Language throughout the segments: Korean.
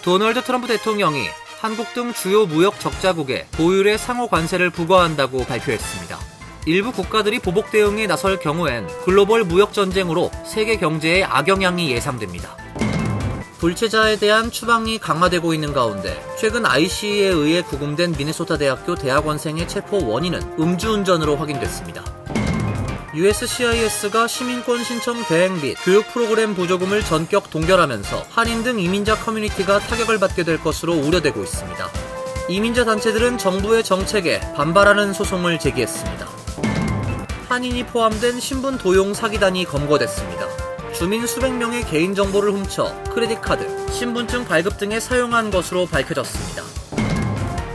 도널드 트럼프 대통령이 한국 등 주요 무역 적자국에 고율의 상호 관세를 부과한다고 발표했습니다. 일부 국가들이 보복 대응에 나설 경우엔 글로벌 무역 전쟁으로 세계 경제에 악영향이 예상됩니다. 불체자에 대한 추방이 강화되고 있는 가운데 최근 ICE에 의해 구금된 미네소타 대학교 대학원생의 체포 원인은 음주운전으로 확인됐습니다. USCIS가 시민권 신청 대행 및 교육 프로그램 보조금을 전격 동결하면서 한인 등 이민자 커뮤니티가 타격을 받게 될 것으로 우려되고 있습니다. 이민자 단체들은 정부의 정책에 반발하는 소송을 제기했습니다. 한인이 포함된 신분 도용 사기단이 검거됐습니다. 주민 수백 명의 개인정보를 훔쳐 크레딧카드, 신분증 발급 등에 사용한 것으로 밝혀졌습니다.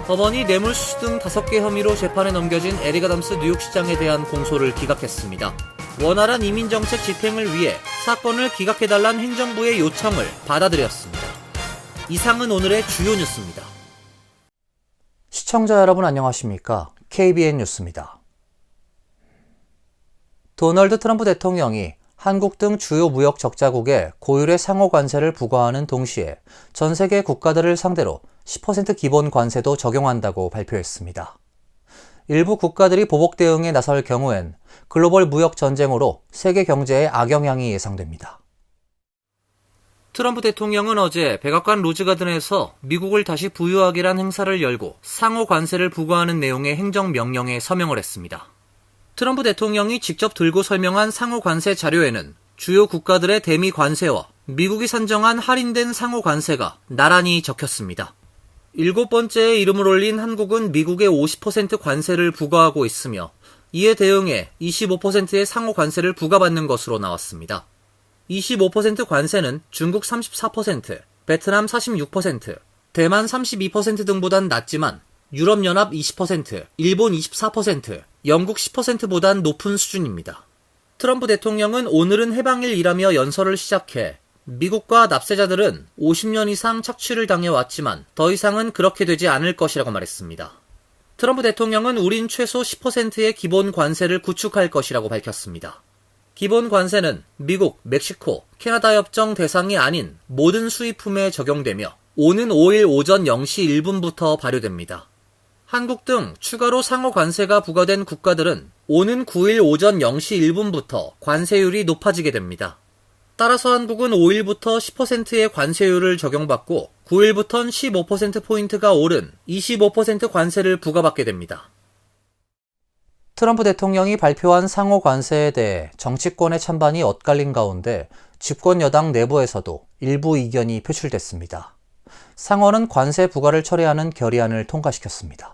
법원이 뇌물수수 등 5개 혐의로 재판에 넘겨진 에릭 아담스 뉴욕시장에 대한 공소를 기각했습니다. 원활한 이민정책 집행을 위해 사건을 기각해달란 행정부의 요청을 받아들였습니다. 이상은 오늘의 주요 뉴스입니다. 시청자 여러분 안녕하십니까? KBN 뉴스입니다. 도널드 트럼프 대통령이 한국 등 주요 무역 적자국에 고율의 상호 관세를 부과하는 동시에 전 세계 국가들을 상대로 10% 기본 관세도 적용한다고 발표했습니다. 일부 국가들이 보복 대응에 나설 경우엔 글로벌 무역 전쟁으로 세계 경제에 악영향이 예상됩니다. 트럼프 대통령은 어제 백악관 로즈가든에서 미국을 다시 부유하게란 행사를 열고 상호 관세를 부과하는 내용의 행정명령에 서명을 했습니다. 트럼프 대통령이 직접 들고 설명한 상호 관세 자료에는 주요 국가들의 대미 관세와 미국이 산정한 할인된 상호 관세가 나란히 적혔습니다. 7번째에 이름을 올린 한국은 미국의 50% 관세를 부과하고 있으며 이에 대응해 25%의 상호 관세를 부과받는 것으로 나왔습니다. 25% 관세는 중국 34%, 베트남 46%, 대만 32% 등보단 낮지만 유럽연합 20%, 일본 24%, 영국 10%보단 높은 수준입니다. 트럼프 대통령은 오늘은 해방일이라며 연설을 시작해 미국과 납세자들은 50년 이상 착취를 당해왔지만 더 이상은 그렇게 되지 않을 것이라고 말했습니다. 트럼프 대통령은 우린 최소 10%의 기본 관세를 구축할 것이라고 밝혔습니다. 기본 관세는 미국, 멕시코, 캐나다 협정 대상이 아닌 모든 수입품에 적용되며 오는 5일 오전 0시 1분부터 발효됩니다. 한국 등 추가로 상호 관세가 부과된 국가들은 오는 9일 오전 0시 1분부터 관세율이 높아지게 됩니다. 따라서 한국은 5일부터 10%의 관세율을 적용받고 9일부턴 15%포인트가 오른 25% 관세를 부과받게 됩니다. 트럼프 대통령이 발표한 상호 관세에 대해 정치권의 찬반이 엇갈린 가운데 집권 여당 내부에서도 일부 이견이 표출됐습니다. 상원은 관세 부과를 철회하는 결의안을 통과시켰습니다.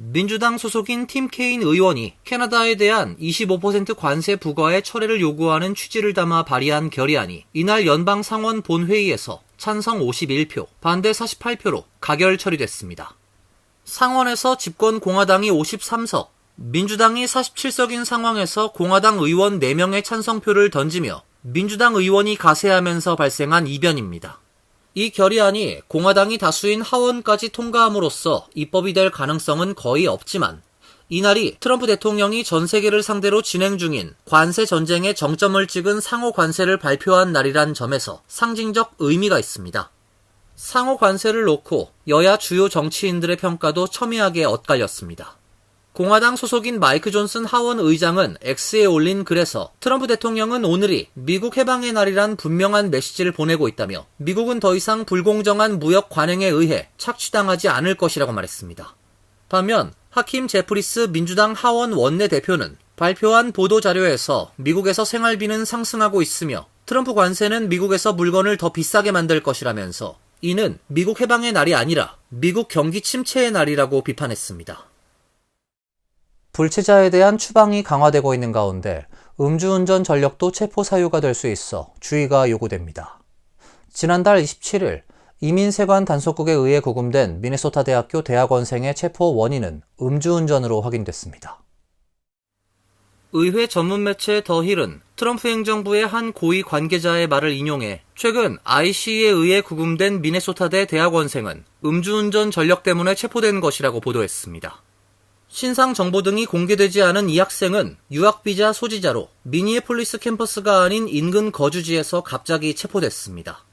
민주당 소속인 팀 케인 의원이 캐나다에 대한 25% 관세 부과의 철회를 요구하는 취지를 담아 발의한 결의안이 이날 연방 상원 본회의에서 찬성 51표, 반대 48표로 가결 처리됐습니다. 상원에서 집권 공화당이 53석, 민주당이 47석인 상황에서 공화당 의원 4명의 찬성표를 던지며 민주당 의원이 가세하면서 발생한 이변입니다. 이 결의안이 공화당이 다수인 하원까지 통과함으로써 입법이 될 가능성은 거의 없지만 이날이 트럼프 대통령이 전 세계를 상대로 진행 중인 관세 전쟁의 정점을 찍은 상호 관세를 발표한 날이란 점에서 상징적 의미가 있습니다. 상호 관세를 놓고 여야 주요 정치인들의 평가도 첨예하게 엇갈렸습니다. 공화당 소속인 마이크 존슨 하원 의장은 X에 올린 글에서 트럼프 대통령은 오늘이 미국 해방의 날이란 분명한 메시지를 보내고 있다며 미국은 더 이상 불공정한 무역 관행에 의해 착취당하지 않을 것이라고 말했습니다. 반면 하킴 제프리스 민주당 하원 원내대표는 발표한 보도자료에서 미국에서 생활비는 상승하고 있으며 트럼프 관세는 미국에서 물건을 더 비싸게 만들 것이라면서 이는 미국 해방의 날이 아니라 미국 경기 침체의 날이라고 비판했습니다. 불체자에 대한 추방이 강화되고 있는 가운데 음주운전 전력도 체포 사유가 될 수 있어 주의가 요구됩니다. 지난달 27일 이민세관 단속국에 의해 구금된 미네소타 대학교 대학원생의 체포 원인은 음주운전으로 확인됐습니다. 의회 전문 매체 더 힐은 트럼프 행정부의 한 고위 관계자의 말을 인용해 최근 ICE에 의해 구금된 미네소타대 대학원생은 음주운전 전력 때문에 체포된 것이라고 보도했습니다. 신상 정보 등이 공개되지 않은 이 학생은 유학비자 소지자로 미니애폴리스 캠퍼스가 아닌 인근 거주지에서 갑자기 체포됐습니다.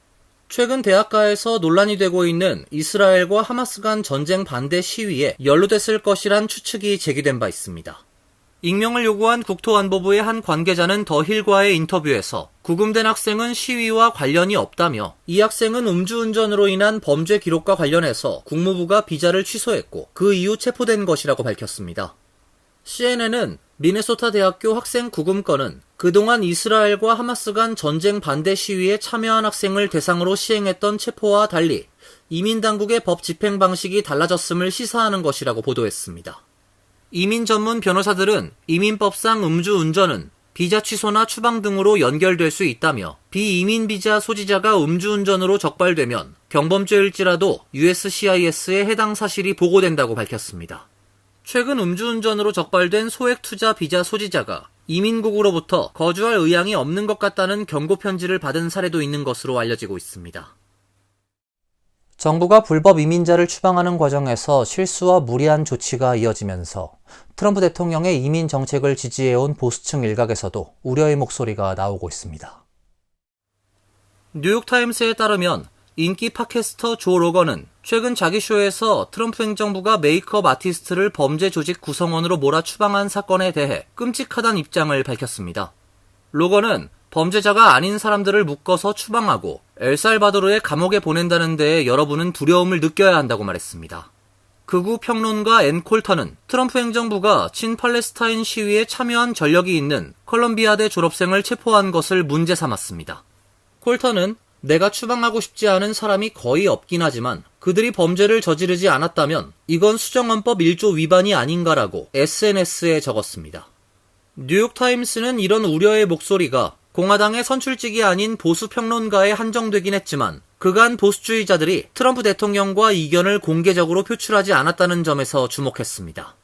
최근 대학가에서 논란이 되고 있는 이스라엘과 하마스 간 전쟁 반대 시위에 연루됐을 것이란 추측이 제기된 바 있습니다. 익명을 요구한 국토안보부의 한 관계자는 더 힐과의 인터뷰에서 구금된 학생은 시위와 관련이 없다며 이 학생은 음주운전으로 인한 범죄 기록과 관련해서 국무부가 비자를 취소했고 그 이후 체포된 것이라고 밝혔습니다. CNN은 미네소타 대학교 학생 구금 건은 그동안 이스라엘과 하마스 간 전쟁 반대 시위에 참여한 학생을 대상으로 시행했던 체포와 달리 이민 당국의 법 집행 방식이 달라졌음을 시사하는 것이라고 보도했습니다. 이민 전문 변호사들은 이민법상 음주운전은 비자 취소나 추방 등으로 연결될 수 있다며 비이민 비자 소지자가 음주운전으로 적발되면 경범죄일지라도 USCIS에 해당 사실이 보고된다고 밝혔습니다. 최근 음주운전으로 적발된 소액 투자 비자 소지자가 이민국으로부터 거주할 의향이 없는 것 같다는 경고 편지를 받은 사례도 있는 것으로 알려지고 있습니다. 정부가 불법 이민자를 추방하는 과정에서 실수와 무리한 조치가 이어지면서 트럼프 대통령의 이민 정책을 지지해온 보수층 일각에서도 우려의 목소리가 나오고 있습니다. 뉴욕타임스에 따르면 인기 팟캐스터 조 로건은 최근 자기 쇼에서 트럼프 행정부가 메이크업 아티스트를 범죄 조직 구성원으로 몰아 추방한 사건에 대해 끔찍하다는 입장을 밝혔습니다. 로건은 범죄자가 아닌 사람들을 묶어서 추방하고 엘살바도르의 감옥에 보낸다는 데에 여러분은 두려움을 느껴야 한다고 말했습니다. 극우 평론가 앤 콜턴은 트럼프 행정부가 친팔레스타인 시위에 참여한 전력이 있는 컬럼비아대 졸업생을 체포한 것을 문제 삼았습니다. 콜턴은 내가 추방하고 싶지 않은 사람이 거의 없긴 하지만 그들이 범죄를 저지르지 않았다면 이건 수정헌법 1조 위반이 아닌가라고 SNS에 적었습니다. 뉴욕타임스는 이런 우려의 목소리가 공화당의 선출직이 아닌 보수 평론가에 한정되긴 했지만 그간 보수주의자들이 트럼프 대통령과 이견을 공개적으로 표출하지 않았다는 점에서 주목했습니다.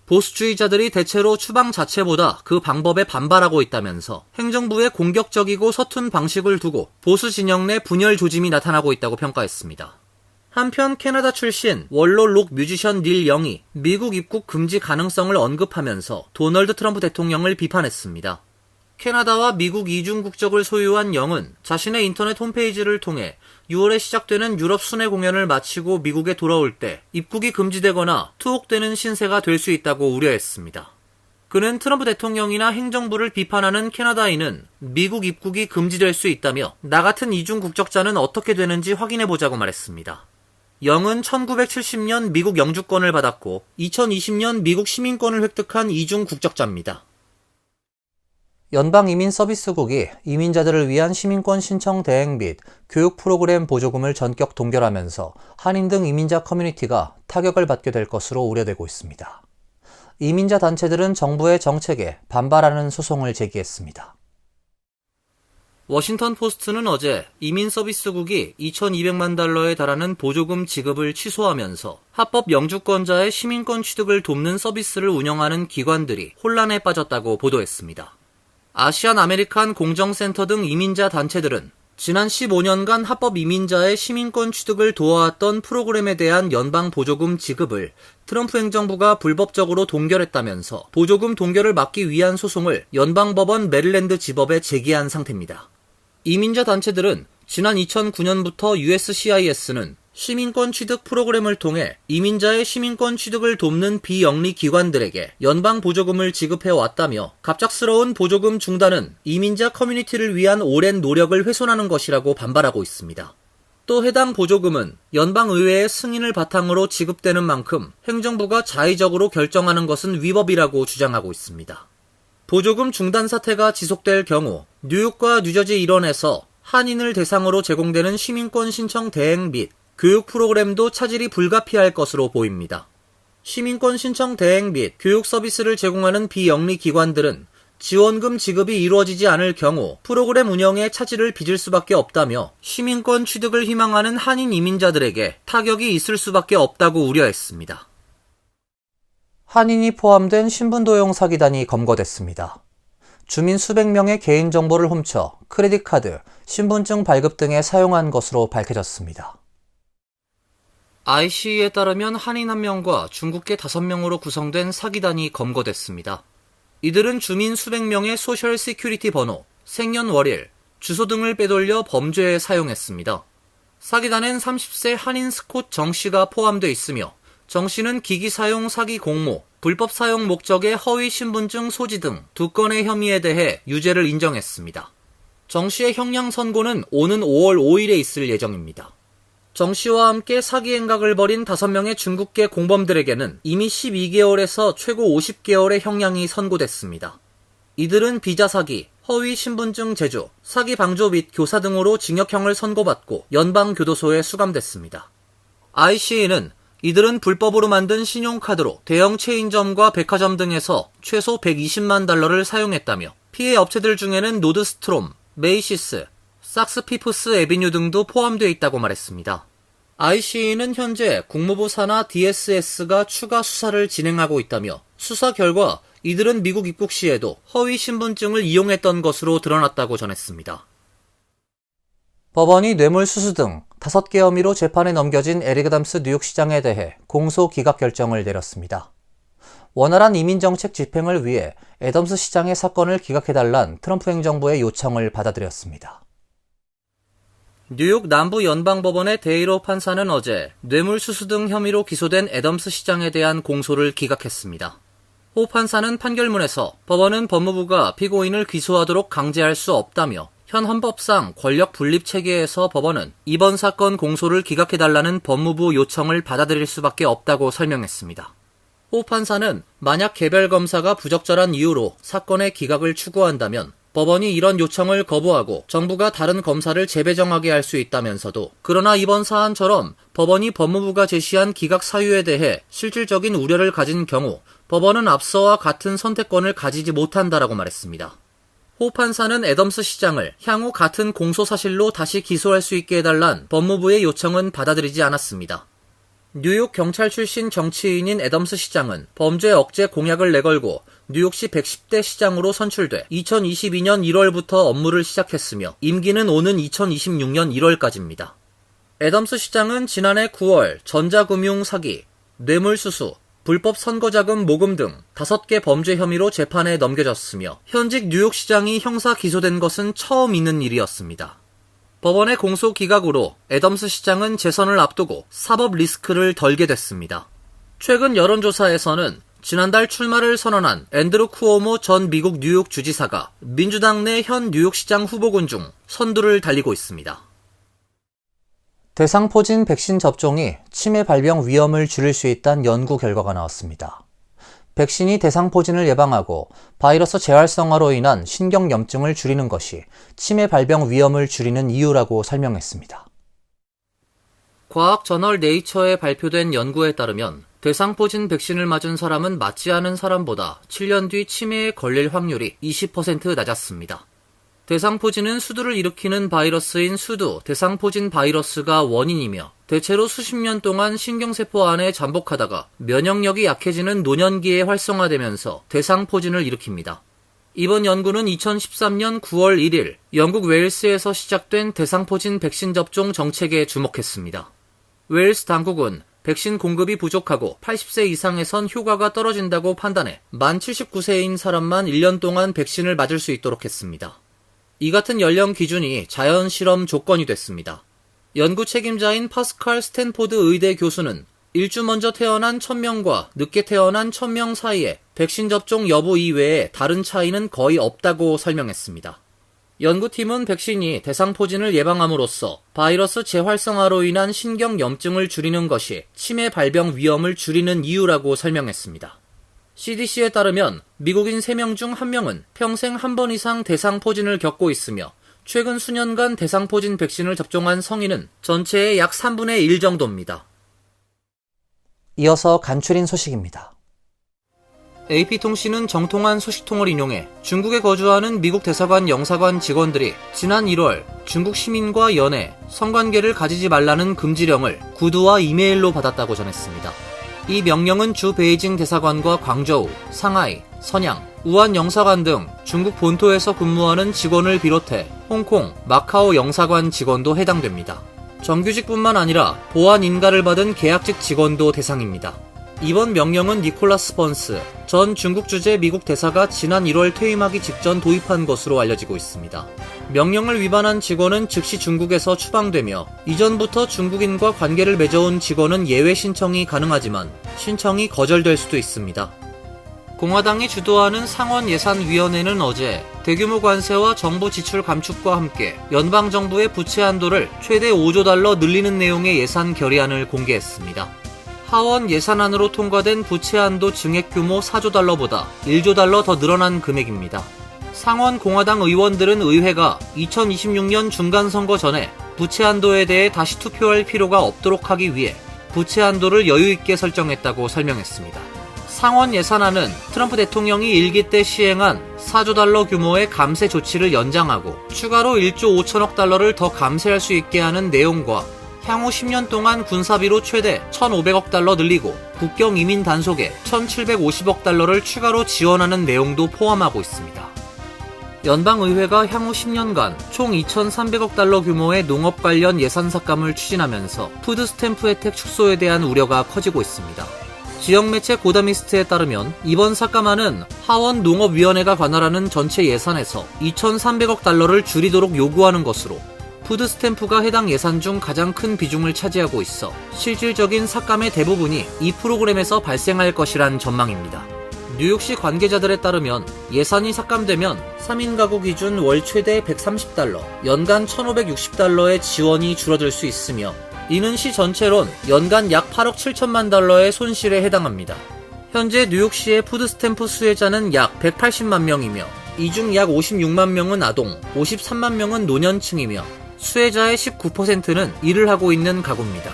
보수주의자들이 대체로 추방 자체보다 그 방법에 반발하고 있다면서 행정부의 공격적이고 서툰 방식을 두고 보수 진영 내 분열 조짐이 나타나고 있다고 평가했습니다. 한편 캐나다 출신 원로 록 뮤지션 닐 영이 미국 입국 금지 가능성을 언급하면서 도널드 트럼프 대통령을 비판했습니다. 캐나다와 미국 이중 국적을 소유한 영은 자신의 인터넷 홈페이지를 통해 6월에 시작되는 유럽 순회 공연을 마치고 미국에 돌아올 때 입국이 금지되거나 투옥되는 신세가 될 수 있다고 우려했습니다. 그는 트럼프 대통령이나 행정부를 비판하는 캐나다인은 미국 입국이 금지될 수 있다며 나 같은 이중 국적자는 어떻게 되는지 확인해보자고 말했습니다. 영은 1970년 미국 영주권을 받았고 2020년 미국 시민권을 획득한 이중 국적자입니다. 연방이민서비스국이 이민자들을 위한 시민권 신청 대행 및 교육 프로그램 보조금을 전격 동결하면서 한인 등 이민자 커뮤니티가 타격을 받게 될 것으로 우려되고 있습니다. 이민자 단체들은 정부의 정책에 반발하는 소송을 제기했습니다. 워싱턴 포스트는 어제 이민서비스국이 2,200만 달러에 달하는 보조금 지급을 취소하면서 합법 영주권자의 시민권 취득을 돕는 서비스를 운영하는 기관들이 혼란에 빠졌다고 보도했습니다. 아시안 아메리칸 공정센터 등 이민자 단체들은 지난 15년간 합법 이민자의 시민권 취득을 도와왔던 프로그램에 대한 연방 보조금 지급을 트럼프 행정부가 불법적으로 동결했다면서 보조금 동결을 막기 위한 소송을 연방법원 메릴랜드 지법에 제기한 상태입니다. 이민자 단체들은 지난 2009년부터 USCIS는 시민권 취득 프로그램을 통해 이민자의 시민권 취득을 돕는 비영리 기관들에게 연방 보조금을 지급해왔다며 갑작스러운 보조금 중단은 이민자 커뮤니티를 위한 오랜 노력을 훼손하는 것이라고 반발하고 있습니다. 또 해당 보조금은 연방의회의 승인을 바탕으로 지급되는 만큼 행정부가 자의적으로 결정하는 것은 위법이라고 주장하고 있습니다. 보조금 중단 사태가 지속될 경우 뉴욕과 뉴저지 일원에서 한인을 대상으로 제공되는 시민권 신청 대행 및 교육 프로그램도 차질이 불가피할 것으로 보입니다. 시민권 신청 대행 및 교육 서비스를 제공하는 비영리 기관들은 지원금 지급이 이루어지지 않을 경우 프로그램 운영에 차질을 빚을 수밖에 없다며 시민권 취득을 희망하는 한인 이민자들에게 타격이 있을 수밖에 없다고 우려했습니다. 한인이 포함된 신분도용 사기단이 검거됐습니다. 주민 수백 명의 개인정보를 훔쳐 크레딧카드, 신분증 발급 등에 사용한 것으로 밝혀졌습니다. ICE에 따르면 한인 1명과 중국계 5명으로 구성된 사기단이 검거됐습니다. 이들은 주민 수백 명의 소셜 시큐리티 번호, 생년월일, 주소 등을 빼돌려 범죄에 사용했습니다. 사기단엔 30세 한인 스콧 정 씨가 포함되어 있으며 정 씨는 기기 사용 사기 공모, 불법 사용 목적의 허위 신분증 소지 등 2건의 혐의에 대해 유죄를 인정했습니다. 정 씨의 형량 선고는 오는 5월 5일에 있을 예정입니다. 정 씨와 함께 사기 행각을 벌인 5명의 중국계 공범들에게는 이미 12개월에서 최고 50개월의 형량이 선고됐습니다. 이들은 비자 사기, 허위 신분증 제조, 사기 방조 및 교사 등으로 징역형을 선고받고 연방교도소에 수감됐습니다. ICA는 이들은 불법으로 만든 신용카드로 대형 체인점과 백화점 등에서 최소 120만 달러를 사용했다며 피해 업체들 중에는 노드스트롬, 메이시스, sak스피프스 애비뉴 등도 포함되어 있다고 말했습니다. ICA는 현재 국무부 산하 DSS가 추가 수사를 진행하고 있다며 수사 결과 이들은 미국 입국 시에도 허위 신분증을 이용했던 것으로 드러났다고 전했습니다. 법원이 뇌물수수 등 5개 혐의로 재판에 넘겨진 에릭 애덤스 뉴욕시장에 대해 공소 기각 결정을 내렸습니다. 원활한 이민정책 집행을 위해 애덤스 시장의 사건을 기각해달란 트럼프 행정부의 요청을 받아들였습니다. 뉴욕 남부 연방법원의 데이로 판사는 어제 뇌물수수 등 혐의로 기소된 애덤스 시장에 대한 공소를 기각했습니다. 호 판사는 판결문에서 법원은 법무부가 피고인을 기소하도록 강제할 수 없다며 현 헌법상 권력 분립 체계에서 법원은 이번 사건 공소를 기각해달라는 법무부 요청을 받아들일 수밖에 없다고 설명했습니다. 호 판사는 만약 개별 검사가 부적절한 이유로 사건의 기각을 추구한다면 법원이 이런 요청을 거부하고 정부가 다른 검사를 재배정하게 할 수 있다면서도 그러나 이번 사안처럼 법원이 법무부가 제시한 기각 사유에 대해 실질적인 우려를 가진 경우 법원은 앞서와 같은 선택권을 가지지 못한다라고 말했습니다. 호 판사는 애덤스 시장을 향후 같은 공소 사실로 다시 기소할 수 있게 해달란 법무부의 요청은 받아들이지 않았습니다. 뉴욕 경찰 출신 정치인인 애덤스 시장은 범죄 억제 공약을 내걸고 뉴욕시 110대 시장으로 선출돼 2022년 1월부터 업무를 시작했으며 임기는 오는 2026년 1월까지입니다. 애덤스 시장은 지난해 9월 전자금융 사기, 뇌물수수, 불법 선거자금 모금 등 5개 범죄 혐의로 재판에 넘겨졌으며 현직 뉴욕시장이 형사 기소된 것은 처음 있는 일이었습니다. 법원의 공소 기각으로 애덤스 시장은 재선을 앞두고 사법 리스크를 덜게 됐습니다. 최근 여론조사에서는 지난달 출마를 선언한 앤드루 쿠오모 전 미국 뉴욕 주지사가 민주당 내 현 뉴욕시장 후보군 중 선두를 달리고 있습니다. 대상포진 백신 접종이 치매 발병 위험을 줄일 수 있다는 연구 결과가 나왔습니다. 백신이 대상포진을 예방하고 바이러스 재활성화로 인한 신경염증을 줄이는 것이 치매 발병 위험을 줄이는 이유라고 설명했습니다. 과학 저널 네이처에 발표된 연구에 따르면 대상포진 백신을 맞은 사람은 맞지 않은 사람보다 7년 뒤 치매에 걸릴 확률이 20% 낮았습니다. 대상포진은 수두를 일으키는 바이러스인 수두 대상포진 바이러스가 원인이며 대체로 수십 년 동안 신경세포 안에 잠복하다가 면역력이 약해지는 노년기에 활성화되면서 대상포진을 일으킵니다. 이번 연구는 2013년 9월 1일 영국 웨일스에서 시작된 대상포진 백신 접종 정책에 주목했습니다. 웨일스 당국은 백신 공급이 부족하고 80세 이상에선 효과가 떨어진다고 판단해 만 79세인 사람만 1년 동안 백신을 맞을 수 있도록 했습니다. 이 같은 연령 기준이 자연 실험 조건이 됐습니다. 연구 책임자인 파스칼 스탠포드 의대 교수는 일주 먼저 태어난 1000명과 늦게 태어난 1000명 사이에 백신 접종 여부 이외에 다른 차이는 거의 없다고 설명했습니다. 연구팀은 백신이 대상포진을 예방함으로써 바이러스 재활성화로 인한 신경염증을 줄이는 것이 치매 발병 위험을 줄이는 이유라고 설명했습니다. CDC에 따르면 미국인 3명 중 1명은 평생 한 번 이상 대상포진을 겪고 있으며 최근 수년간 대상포진 백신을 접종한 성인은 전체의 약 3분의 1 정도입니다. 이어서 간추린 소식입니다. AP통신은 정통한 소식통을 인용해 중국에 거주하는 미국 대사관 영사관 직원들이 지난 1월 중국 시민과 연애, 성관계를 가지지 말라는 금지령을 구두와 이메일로 받았다고 전했습니다. 이 명령은 주 베이징 대사관과 광저우, 상하이, 선양, 우한 영사관 등 중국 본토에서 근무하는 직원을 비롯해 홍콩, 마카오 영사관 직원도 해당됩니다. 정규직뿐만 아니라 보안 인가를 받은 계약직 직원도 대상입니다. 이번 명령은 니콜라스 번스 전 중국 주재 미국 대사가 지난 1월 퇴임하기 직전 도입한 것으로 알려지고 있습니다. 명령을 위반한 직원은 즉시 중국에서 추방되며 이전부터 중국인과 관계를 맺어온 직원은 예외 신청이 가능하지만 신청이 거절될 수도 있습니다. 공화당이 주도하는 상원예산위원회는 어제 대규모 관세와 정부 지출 감축과 함께 연방정부의 부채 한도를 최대 5조 달러 늘리는 내용의 예산 결의안을 공개했습니다. 하원 예산안으로 통과된 부채 한도 증액 규모 4조 달러보다 1조 달러 더 늘어난 금액입니다. 상원 공화당 의원들은 의회가 2026년 중간선거 전에 부채 한도에 대해 다시 투표할 필요가 없도록 하기 위해 부채 한도를 여유있게 설정했다고 설명했습니다. 상원 예산안은 트럼프 대통령이 일기 때 시행한 4조 달러 규모의 감세 조치를 연장하고 추가로 1조 5천억 달러를 더 감세할 수 있게 하는 내용과 향후 10년 동안 군사비로 최대 1,500억 달러 늘리고 국경 이민 단속에 1,750억 달러를 추가로 지원하는 내용도 포함하고 있습니다. 연방의회가 향후 10년간 총 2,300억 달러 규모의 농업 관련 예산 삭감을 추진하면서 푸드 스탬프 혜택 축소에 대한 우려가 커지고 있습니다. 지역 매체 고다미스트에 따르면 이번 삭감안은 하원 농업위원회가 관할하는 전체 예산에서 2,300억 달러를 줄이도록 요구하는 것으로 푸드 스탬프가 해당 예산 중 가장 큰 비중을 차지하고 있어 실질적인 삭감의 대부분이 이 프로그램에서 발생할 것이란 전망입니다. 뉴욕시 관계자들에 따르면 예산이 삭감되면 3인 가구 기준 월 최대 130달러, 연간 1,560달러의 지원이 줄어들 수 있으며 이는 시 전체론 연간 약 8억 7천만 달러의 손실에 해당합니다. 현재 뉴욕시의 푸드스탬프 수혜자는 약 180만 명이며 이 중 약 56만 명은 아동, 53만 명은 노년층이며 수혜자의 19%는 일을 하고 있는 가구입니다.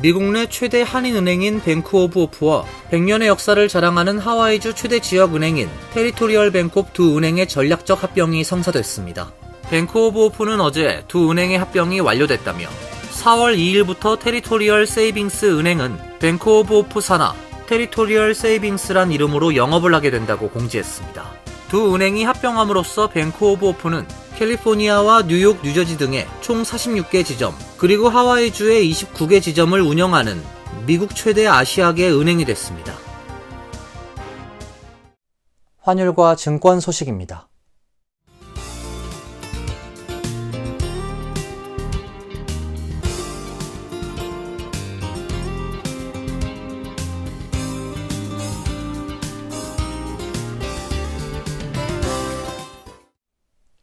미국 내 최대 한인은행인 뱅크 오브 오프와 100년의 역사를 자랑하는 하와이주 최대 지역은행인 테리토리얼 뱅크옵 두 은행의 전략적 합병이 성사됐습니다. 뱅크 오브 오프는 어제 두 은행의 합병이 완료됐다며 4월 2일부터 테리토리얼 세이빙스 은행은 뱅크 오브 오프 산하 테리토리얼 세이빙스란 이름으로 영업을 하게 된다고 공지했습니다. 두 은행이 합병함으로써 뱅크 오브 오프는 캘리포니아와 뉴욕, 뉴저지 등의 총 46개 지점, 그리고 하와이주의 29개 지점을 운영하는 미국 최대 아시아계 은행이 됐습니다. 환율과 증권 소식입니다.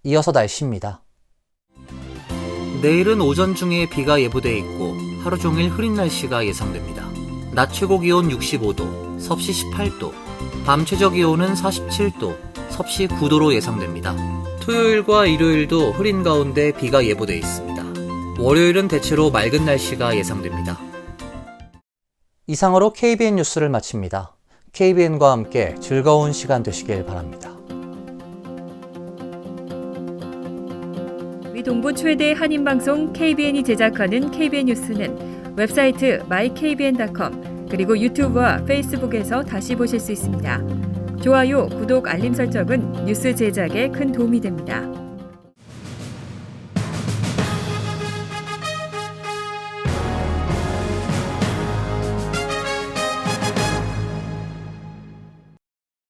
이어서 날씨입니다. 내일은 오전 중에 비가 예보돼 있고 하루 종일 흐린 날씨가 예상됩니다. 낮 최고 기온 65도, 섭씨 18도, 밤 최저 기온은 47도, 섭씨 9도로 예상됩니다. 토요일과 일요일도 흐린 가운데 비가 예보돼 있습니다. 월요일은 대체로 맑은 날씨가 예상됩니다. 이상으로 KBN 뉴스를 마칩니다. KBN과 함께 즐거운 시간 되시길 바랍니다. 동부 최대 한인방송 KBN이 제작하는 KBN 뉴스는 웹사이트 mykbn.com 그리고 유튜브와 페이스북에서 다시 보실 수 있습니다. 좋아요, 구독, 알림 설정은 뉴스 제작에 큰 도움이 됩니다.